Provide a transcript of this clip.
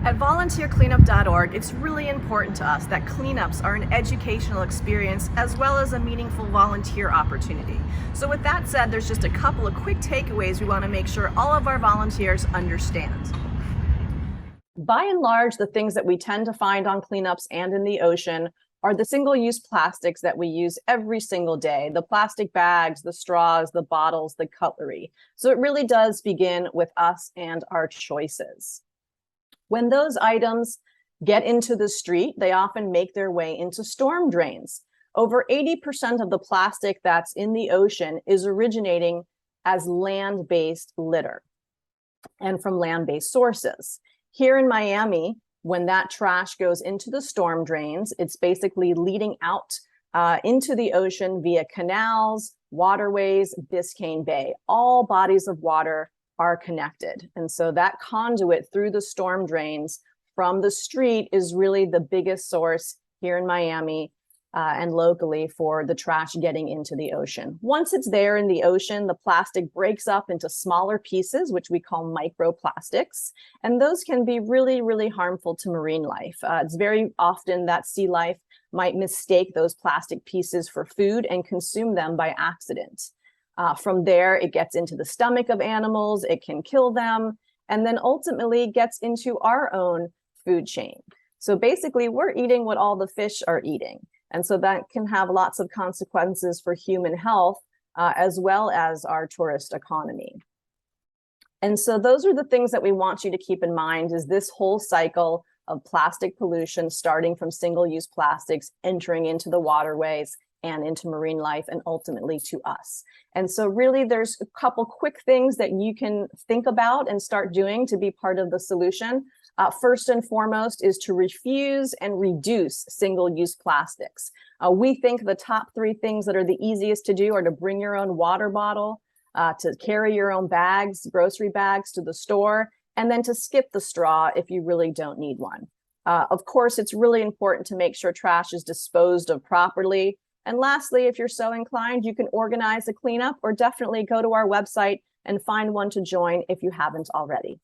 At VolunteerCleanup.Org, it's really important to us that cleanups are an educational experience as well as a meaningful volunteer opportunity. So with that said, there's just a couple of quick takeaways we want to make sure all of our volunteers understand. By and large, the things that we tend to find on cleanups and in the ocean are the single-use plastics that we use every single day, the plastic bags, the straws, the bottles, the cutlery. So it really does begin with us and our choices. When those items get into the street, they often make their way into storm drains. Over 80% of the plastic that's in the ocean is originating as land-based litter and from land-based sources. Here in Miami, when that trash goes into the storm drains, it's basically leading out into the ocean via canals, waterways, Biscayne Bay. All bodies of water are connected. And so that conduit through the storm drains from the street is really the biggest source here in Miami and locally for the trash getting into the ocean. Once it's there in the ocean, the plastic breaks up into smaller pieces, which we call microplastics. And those can be really, really harmful to marine life. It's very often that sea life might mistake those plastic pieces for food and consume them by accident. From there, it gets into the stomach of animals, it can kill them, and then ultimately gets into our own food chain. So basically, we're eating what all the fish are eating. And so that can have lots of consequences for human health, as well as our tourist economy. And so those are the things that we want you to keep in mind, is this whole cycle of plastic pollution, starting from single-use plastics, entering into the waterways, and into marine life, and ultimately to us. And so really there's a couple quick things that you can think about and start doing to be part of the solution. First and foremost is to refuse and reduce single-use plastics. We think the top 3 things that are the easiest to do are to bring your own water bottle, to carry your own bags, grocery bags to the store, and then to skip the straw if you really don't need one. Of course, it's really important to make sure trash is disposed of properly. And lastly, if you're so inclined, you can organize a cleanup or definitely go to our website and find one to join if you haven't already.